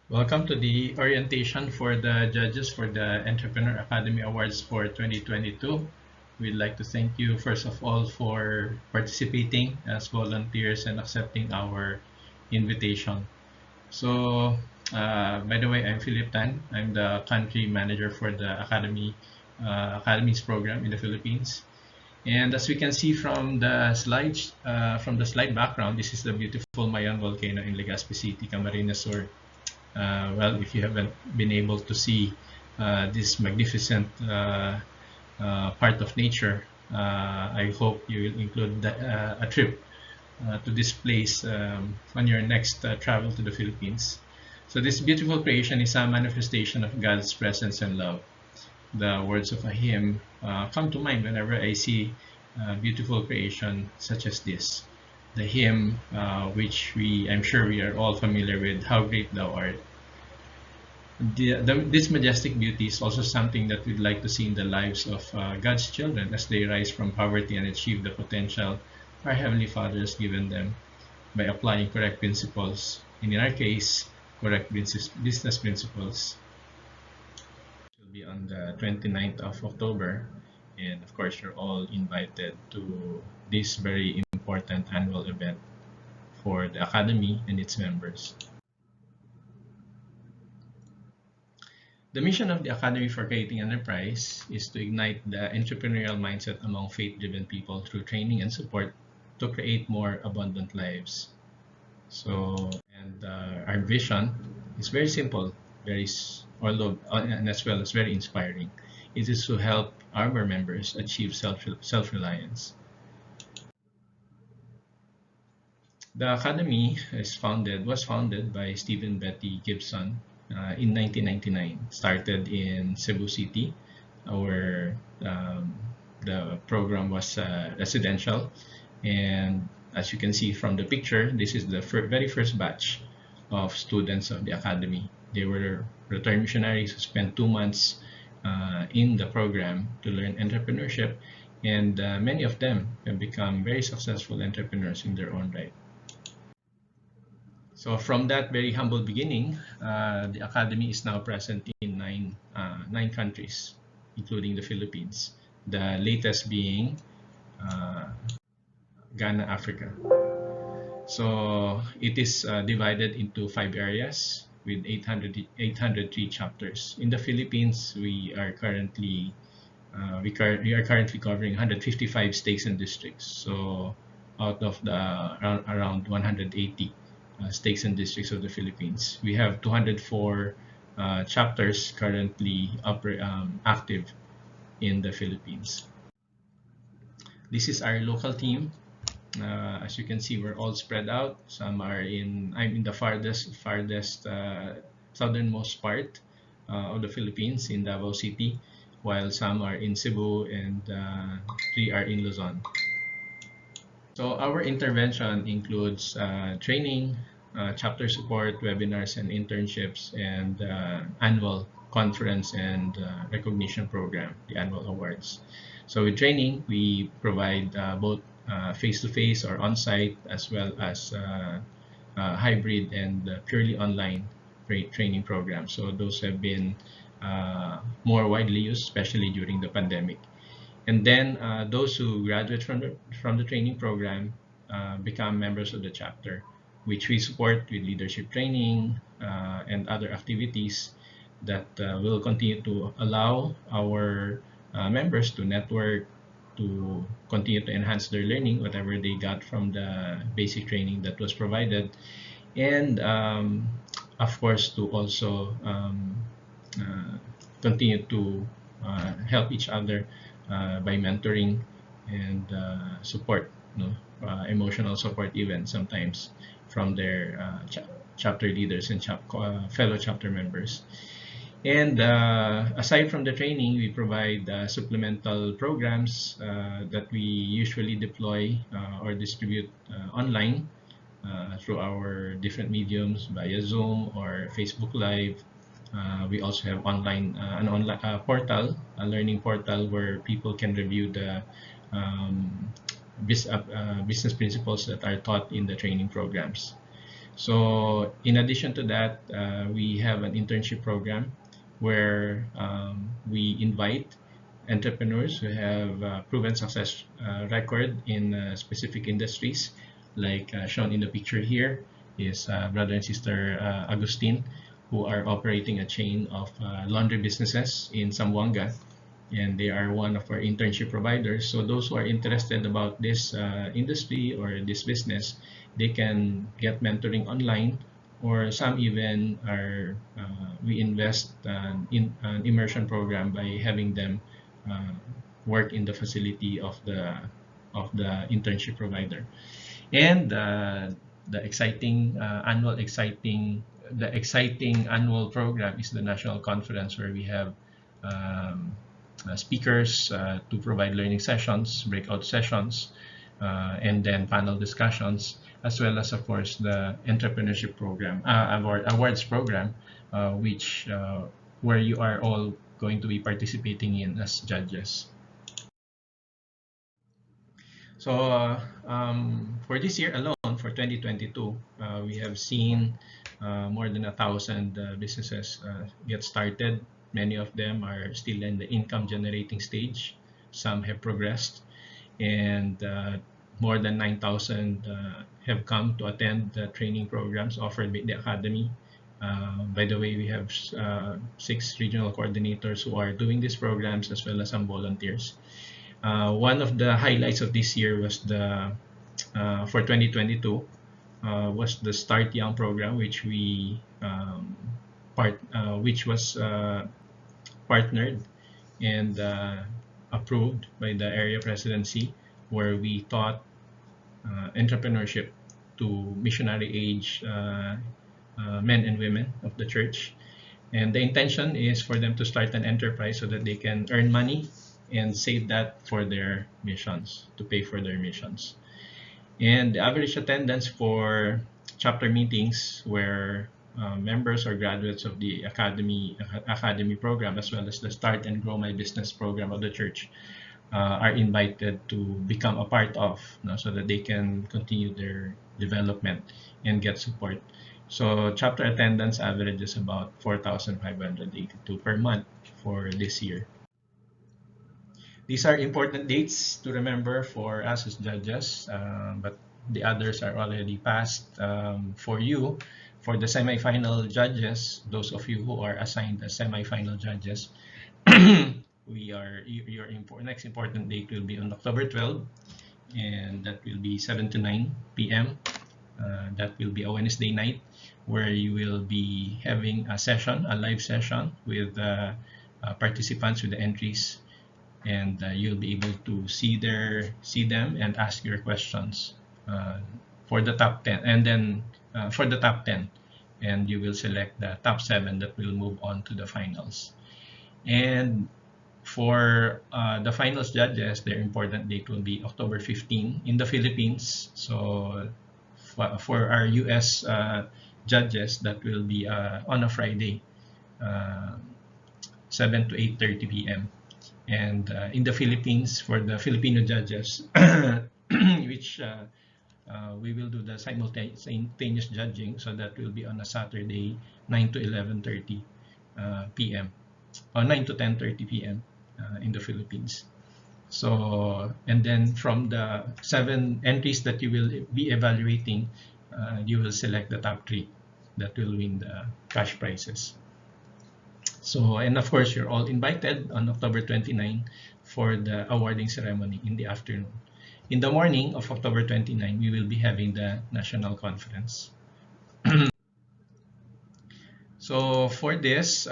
Welcome to the orientation for the judges for the Entrepreneur Academy Awards for 2022. We'd like to thank you first of all for participating as volunteers and accepting our invitation. So, by the way, I'm Philip Tan. I'm the country manager for the Academy's program in the Philippines. And as we can see from the slide background, this is the beautiful Mayon volcano in Legazpi City, Camarines Sur. Well, if you haven't been able to see this magnificent part of nature, I hope you will include a trip to this place on your next travel to the Philippines. So this beautiful creation is a manifestation of God's presence and love. The words of a hymn come to mind whenever I see beautiful creation such as this. The hymn, which I'm sure we are all familiar with, How Great Thou Art. This majestic beauty is also something that we'd like to see in the lives of God's children as they rise from poverty and achieve the potential our Heavenly Father has given them by applying correct principles, and in our case, correct business principles. It will be on the 29th of October, and of course, you're all invited to this very important annual event for the Academy and its members. The mission of the Academy for Creating Enterprise is to ignite the entrepreneurial mindset among faith-driven people through training and support to create more abundant lives. So, and our vision is very simple, and as well as very inspiring. It is to help our members achieve self-reliance. The Academy was founded by Stephen Betty Gibson in 1999. Started in Cebu City, where the program was residential, and as you can see from the picture, this is the very first batch of students of the Academy. They were returned missionaries who spent 2 months in the program to learn entrepreneurship, and many of them have become very successful entrepreneurs in their own right. So from that very humble beginning, the Academy is now present in nine countries, including the Philippines. The latest being Ghana, Africa. So it is divided into 5 areas with 803 chapters. In the Philippines, we are currently covering 155 states and districts. So out of the around 180 states and districts of the Philippines, we have 204 chapters currently active in the Philippines. This is our local team. As you can see, we're all spread out. I'm in the farthest southernmost part of the Philippines in Davao City, while some are in Cebu and 3 are in Luzon. So our intervention includes training, chapter support, webinars and internships, and annual conference and recognition program, the annual awards. So with training, we provide both face-to-face or on-site, as well as hybrid and purely online training programs. So those have been more widely used, especially during the pandemic. And then those who graduate from the training program become members of the chapter, which we support with leadership training and other activities that will continue to allow our members to network, to continue to enhance their learning, whatever they got from the basic training that was provided, and of course to also continue to help each other by mentoring and support, emotional support even sometimes from their chapter leaders and fellow chapter members. And aside from the training, we provide supplemental programs that we usually deploy or distribute online through our different mediums via Zoom or Facebook Live. We also have an online portal, a learning portal where people can review the business principles that are taught in the training programs. So in addition to that, we have an internship program where we invite entrepreneurs who have proven success record in specific industries, like shown in the picture here is brother and sister Agustin, who are operating a chain of laundry businesses in Zamboanga, and they are one of our internship providers. So those who are interested about this industry or this business, they can get mentoring online, or some even are we invest in an immersion program by having them uh, work in the facility of the internship provider. And the exciting annual program is the national conference, where we have um, speakers to provide learning sessions, breakout sessions, and then panel discussions, as well as, of course, the entrepreneurship program, awards program, which where you are all going to be participating in as judges. So for this year alone, for 2022, we have seen more than 1,000 businesses get started. Many of them are still in the income generating stage. Some have progressed, and more than 9,000 have come to attend the training programs offered by the Academy. By the way, we have 6 regional coordinators who are doing these programs, as well as some volunteers. One of the highlights of this year was the for 2022 was the Start Young program, which we which was partnered and approved by the area presidency, where we taught entrepreneurship to missionary age men and women of the church. And the intention is for them to start an enterprise so that they can earn money and save that for their missions, to pay for their missions. And the average attendance for chapter meetings, where members or graduates of the academy program, as well as the Start and Grow My Business program of the church, are invited to become a part of, so that they can continue their development and get support. So chapter attendance averages about 4,582 per month for this year. These are important dates to remember for us as judges, but the others are already passed. For you, for the semifinal judges, those of you who are assigned as semifinal judges, your next important date will be on October 12th, and that will be 7 to 9 p.m. That will be a Wednesday night, where you will be having a session, a live session with participants with the entries, and you'll be able to see them and ask your questions for the top 10, and then for the top 10, and you will select the top 7 that will move on to the finals. And for the finals judges, their important date will be October 15 in the Philippines. So for our US judges, that will be on a Friday, 7 to 8:30 p.m. And in the Philippines, for the Filipino judges, which we will do the simultaneous judging, so that will be on a Saturday, 9 to 11:30 p.m. or 9 to 10:30 p.m. In the Philippines. So, and then from the 7 entries that you will be evaluating, you will select the top 3 that will win the cash prizes. So, and of course, you're all invited on October 29 for the awarding ceremony in the afternoon. In the morning of October 29, we will be having the national conference. So for this,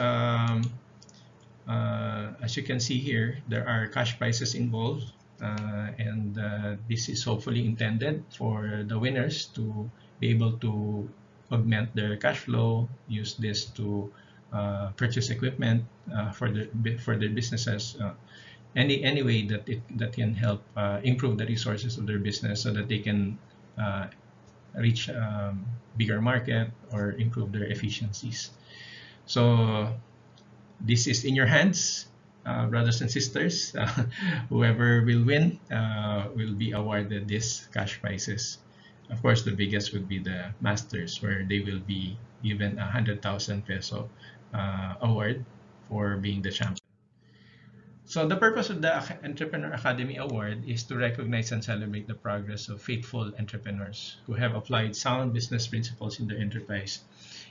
as you can see here, there are cash prizes involved, and this is hopefully intended for the winners to be able to augment their cash flow, use this to purchase equipment for their businesses, any way that can help improve the resources of their business, so that they can reach bigger market or improve their efficiencies. So this is in your hands, brothers and sisters. Whoever will win will be awarded these cash prizes. Of course, the biggest would be the masters, where they will be given 100,000 peso award for being the champion. So the purpose of the Entrepreneur Academy Award is to recognize and celebrate the progress of faithful entrepreneurs who have applied sound business principles in their enterprise.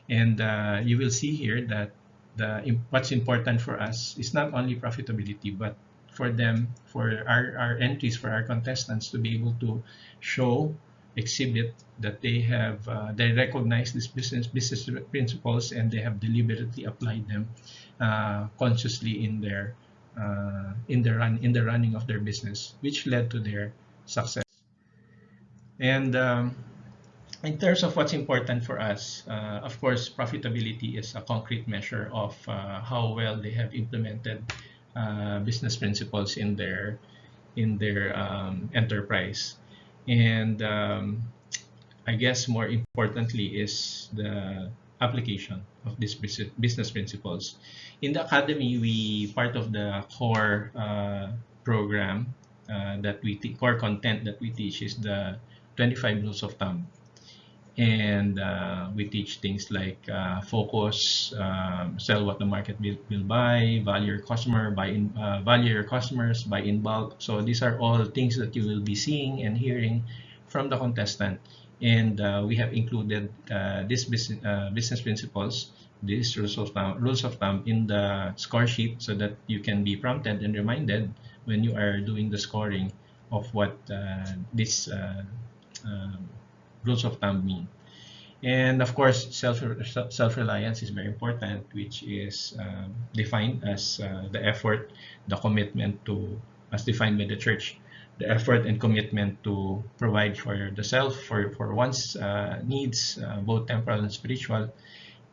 And you will see here that what's important for us is not only profitability, but for them, for our entries, for our contestants to be able to show, exhibit that they have they recognize these business principles, and they have deliberately applied them consciously in the running of their business, which led to their success. And in terms of what's important for us, of course, profitability is a concrete measure of how well they have implemented business principles in their enterprise. And I guess more importantly is the application of these business principles. In the academy, part of the core program that core content that we teach is the 25 rules of thumb. And we teach things like focus, sell what the market will buy, value your customer, value your customers, buy in bulk. So these are all things that you will be seeing and hearing from the contestant. And we have included these business principles, these rules of thumb in the score sheet, so that you can be prompted and reminded when you are doing the scoring of what these rules of thumb mean. And of course, self-reliance is very important, which is defined as the effort, the commitment to, as defined by the church, the effort and commitment to provide for the self, for one's needs, both temporal and spiritual,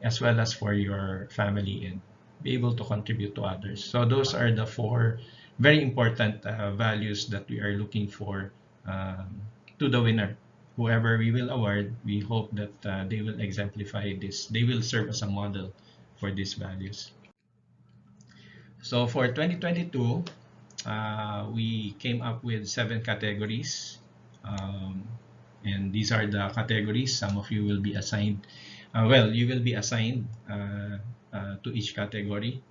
as well as for your family, and be able to contribute to others. So those are the four very important values that we are looking for to the winner. Whoever we will award, we hope that they will exemplify this. They will serve as a model for these values. So for 2022, we came up with 7 categories. And these are the categories. Some of you will be assigned, you will be assigned to each category.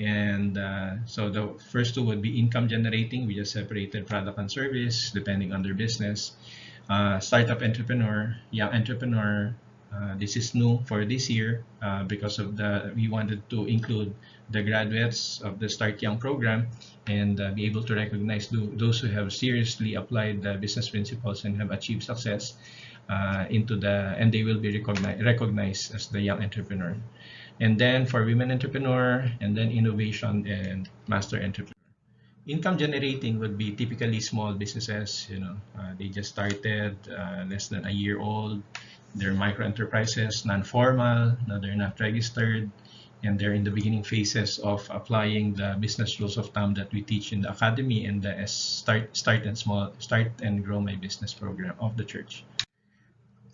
And so the first 2 would be income generating. We just separated product and service depending on their business. Startup entrepreneur, young entrepreneur. This is new for this year because of we wanted to include the graduates of the Start Young program and be able to recognize those who have seriously applied the business principles and have achieved success and they will be recognized as the young entrepreneur. And then for women entrepreneur, and then innovation and master entrepreneur. Income generating would be typically small businesses. They just started, less than a year old. They're micro enterprises, non-formal. They're not registered, and they're in the beginning phases of applying the business rules of thumb that we teach in the academy and the start and grow my business program of the church.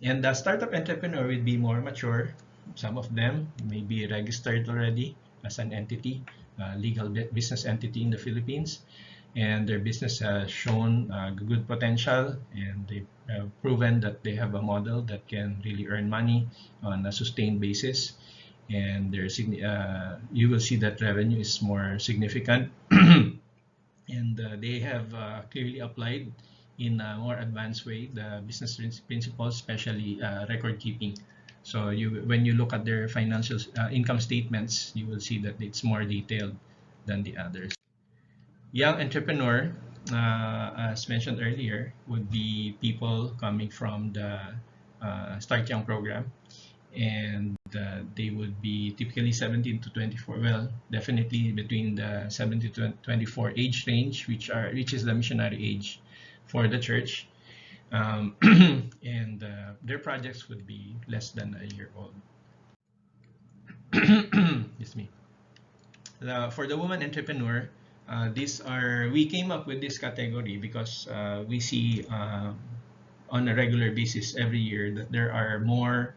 And the startup entrepreneur will be more mature. Some of them may be registered already as an entity, legal business entity in the Philippines, and their business has shown good potential, and they've proven that they have a model that can really earn money on a sustained basis. And you will see that revenue is more significant, and they have clearly applied in a more advanced way the business principles, especially record keeping. So when you look at their financial income statements, you will see that it's more detailed than the others. Young entrepreneur, as mentioned earlier, would be people coming from the Start Young program, and they would be typically 17 to 24. Well, definitely between the 17 to 24 age range, which is the missionary age for the church. And their projects would be less than a year old. Excuse me. For the woman entrepreneur, we came up with this category because we see on a regular basis every year that there are more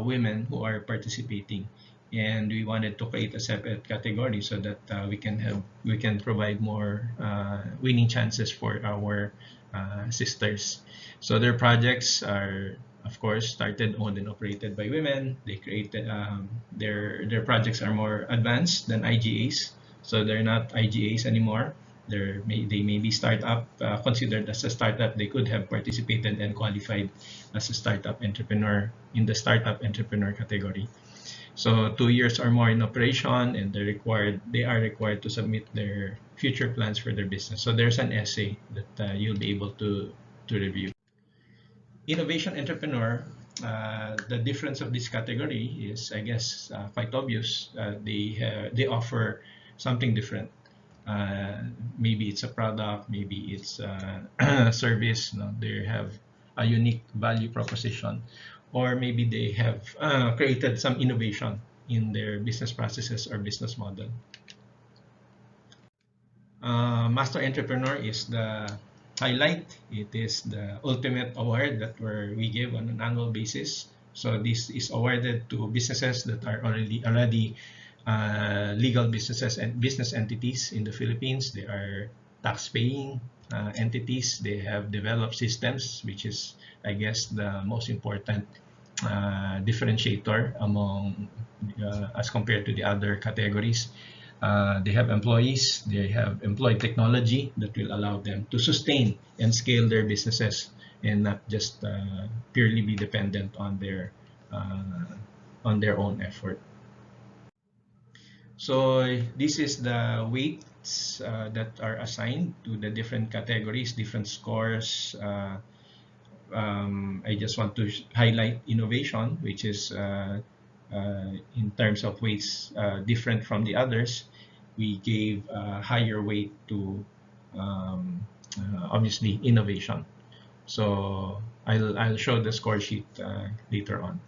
women who are participating, and we wanted to create a separate category so that we can provide more winning chances for our sisters. So their projects are, of course, started, owned, and operated by women. They created their projects are more advanced than IGAs, so they're not IGAs anymore. They may be startup, considered as a startup. They could have participated and qualified as a startup entrepreneur in the startup entrepreneur category. So 2 years or more in operation, and they are required to submit their future plans for their business. So there's an essay that you'll be able to review. Innovation entrepreneur, the difference of this category is, I guess, quite obvious. They offer something different. Maybe it's a product, maybe it's a service. No, they have a unique value proposition, or maybe they have created some innovation in their business processes or business model. Master Entrepreneur is the highlight. It is the ultimate award that we give on an annual basis. So this is awarded to businesses that are already legal businesses and business entities in the Philippines. They are tax-paying entities. They have developed systems, which is, I guess, the most important differentiator among as compared to the other categories. They have employees, they have employed technology that will allow them to sustain and scale their businesses and not just purely be dependent on their own effort. So this is the weights that are assigned to the different categories, different scores. I just want to highlight innovation, which is in terms of weights different from the others. We gave a higher weight to obviously innovation. So I'll show the score sheet later on.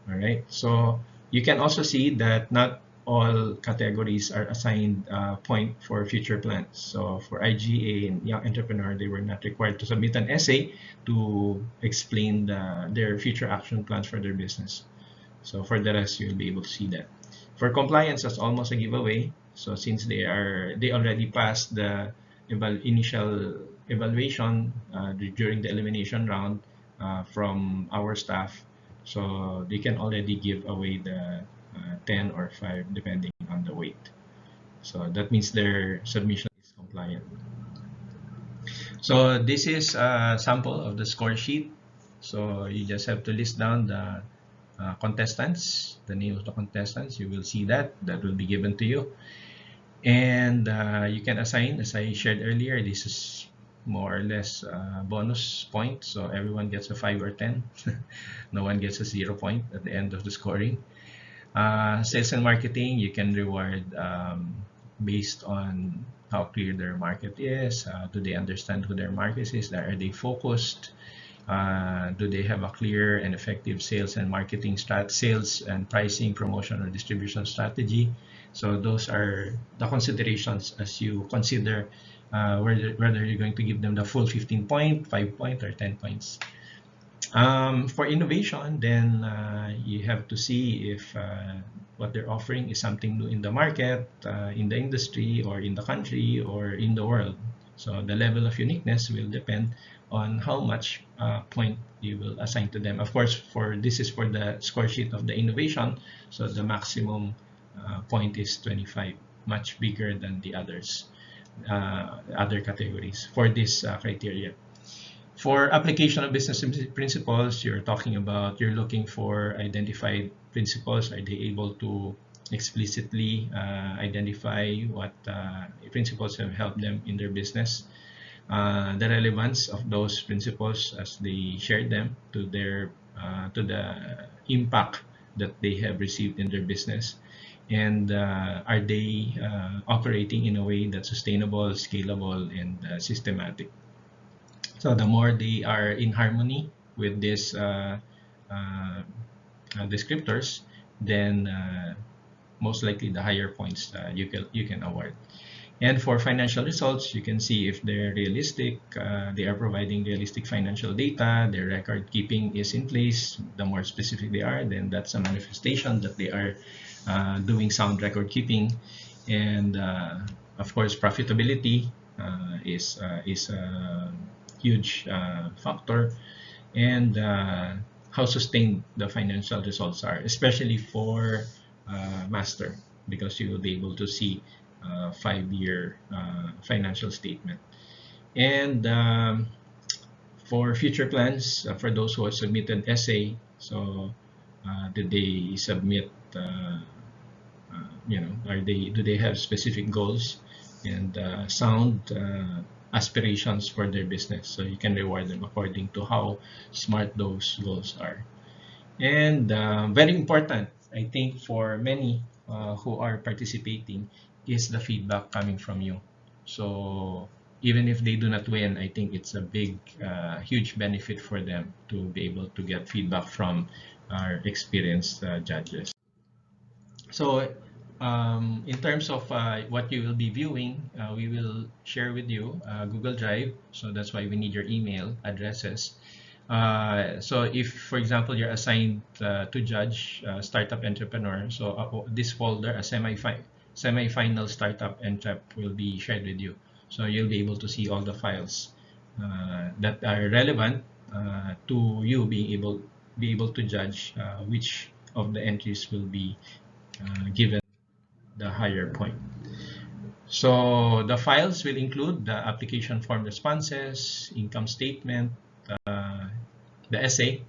All right. So you can also see that not all categories are assigned point for future plans. So for IGA and Young Entrepreneur, they were not required to submit an essay to explain their future action plans for their business. So for the rest, you'll be able to see that. For compliance, that's almost a giveaway. So since they already passed the initial evaluation during the elimination round from our staff, so they can already give away the 10 or 5 depending on the weight. So that means their submission is compliant. So this is a sample of the score sheet. So you just have to list down the contestants, the name of the contestants. You will see that will be given to you, and you can assign, as I shared earlier. This is more or less bonus point, so everyone gets a 5 or 10. No one gets a 0 point at the end of the scoring. Sales and marketing, you can reward based on how clear their market is. Do they understand who their market is? Are they focused? Do they have a clear and effective sales and marketing sales and pricing, promotion, or distribution strategy? So those are the considerations as you consider whether you're going to give them the full 15 point, 5 point, or 10 points. For innovation, then you have to see if what they're offering is something new in the market, in the industry, or in the country, or in the world. So the level of uniqueness will depend on how much point you will assign to them. Of course, this is for the score sheet of the innovation, so the maximum point is 25, much bigger than the other categories for this criteria. For application of business principles, you're looking for identified principles. Are they able to explicitly identify what principles have helped them in their business? The relevance of those principles as they share them to the impact that they have received in their business, and are they operating in a way that's sustainable, scalable, and systematic. So the more they are in harmony with these descriptors, then most likely the higher points you can award. And for financial results, you can see if they're realistic, they are providing realistic financial data, their record keeping is in place. The more specific they are, then that's a manifestation that they are doing sound record keeping. And of course, profitability is huge factor, and how sustained the financial results are, especially for master, because you will be able to see 5-year financial statement. And for future plans, for those who have submitted essay, so did they submit, do they have specific goals and sound aspirations for their business? So you can reward them according to how smart those goals are. And very important, I think, for many who are participating is the feedback coming from you. So even if they do not win, I think it's a big, huge benefit for them to be able to get feedback from our experienced judges. So in terms of what you will be viewing, we will share with you Google Drive. So that's why we need your email addresses. So if, for example, you're assigned to judge startup entrepreneur, so this folder, a semi-final startup entrep, will be shared with you. So you'll be able to see all the files that are relevant to you be able to judge which of the entries will be given the higher point. So the files will include the application form responses, income statement, the essay,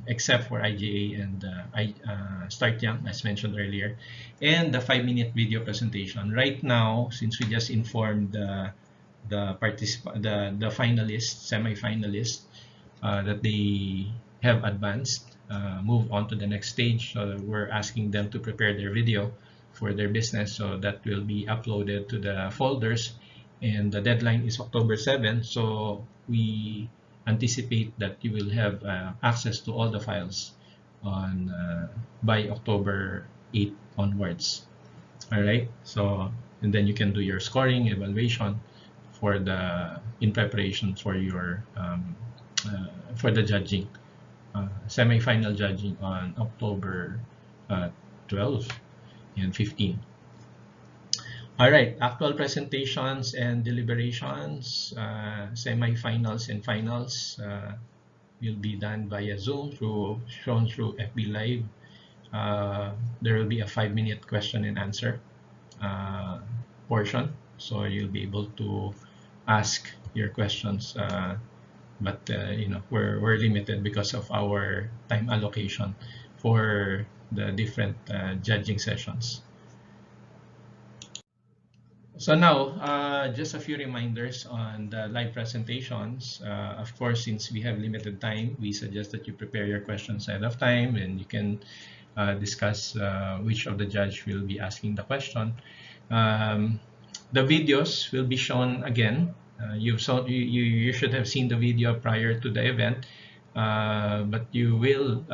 except for IGA and Start Young, as mentioned earlier, and the 5-minute video presentation. Right now, since we just informed the finalists, semi-finalists, that they have advanced, moved on to the next stage, so we're asking them to prepare their video for their business, so that will be uploaded to the folders, and the deadline is October 7th. So we anticipate that you will have access to all the files on by October 8th onwards. All right, so and then you can do your scoring evaluation for in preparation for your for the judging, semi-final judging on October 12 and 15. All right, actual presentations and deliberations, semi-finals and finals will be done via Zoom, shown through FB Live. There will be a 5-minute question and answer portion, so you'll be able to ask your questions, but we're limited because of our time allocation for the different judging sessions. So now, just a few reminders on the live presentations. Of course, since we have limited time, we suggest that you prepare your questions ahead of time, and you can discuss which of the judge will be asking the question. The videos will be shown again. You should have seen the video prior to the event, but you will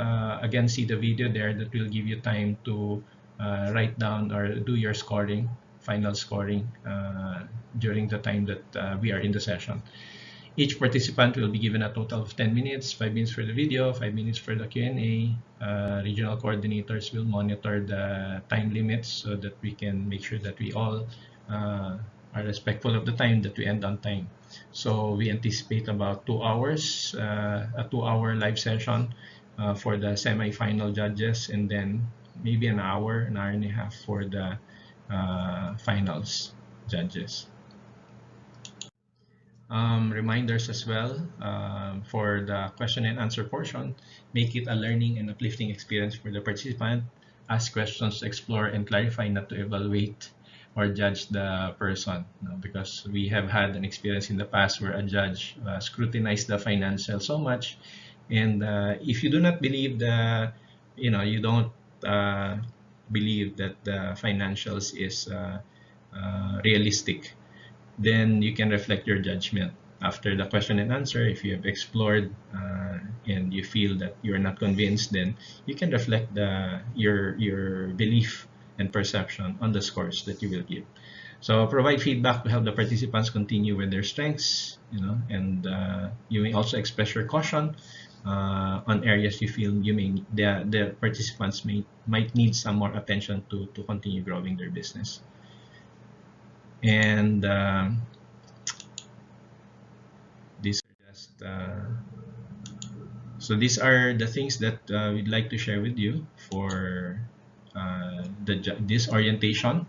again see the video there that will give you time to write down or do your scoring, final scoring during the time that we are in the session. Each participant will be given a total of 10 minutes, 5 minutes for the video, 5 minutes for the Q&A. Regional coordinators will monitor the time limits so that we can make sure that we all are respectful of the time, that we end on time. So we anticipate about 2 hours, a 2-hour live session for the semi-final judges, and then maybe an hour and a half for the finals judges. Reminders as well for the question and answer portion. Make it a learning and uplifting experience for the participant. Ask questions to explore and clarify, not to evaluate or judge the person, because we have had an experience in the past where a judge scrutinized the financial so much, and if you do not believe you don't believe that the financials is realistic, then you can reflect your judgment after the question and answer. If you have explored and you feel that you're not convinced, then you can reflect your belief and perception on the scores that you will give. So provide feedback to help the participants continue with their strengths, and you may also express your caution on areas you feel the participants might need some more attention to continue growing their business. And so these are the things that we'd like to share with you for this orientation.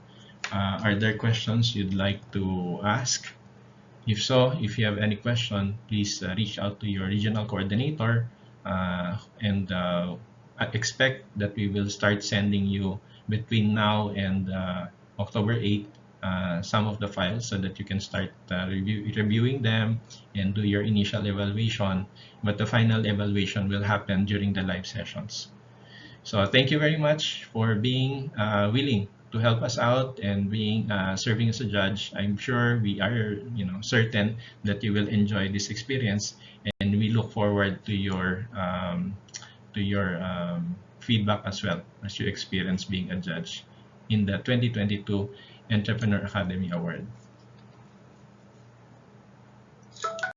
Are there questions you'd like to ask? If so, if you have any question, please reach out to your regional coordinator, and I expect that we will start sending you between now and October 8th some of the files so that you can start reviewing them and do your initial evaluation, but the final evaluation will happen during the live sessions. So thank you very much for being willing to help us out and being serving as a judge. I'm sure we are, certain that you will enjoy this experience, and we look forward to your feedback as well as you experience being a judge in the 2022 Entrepreneur Academy Award.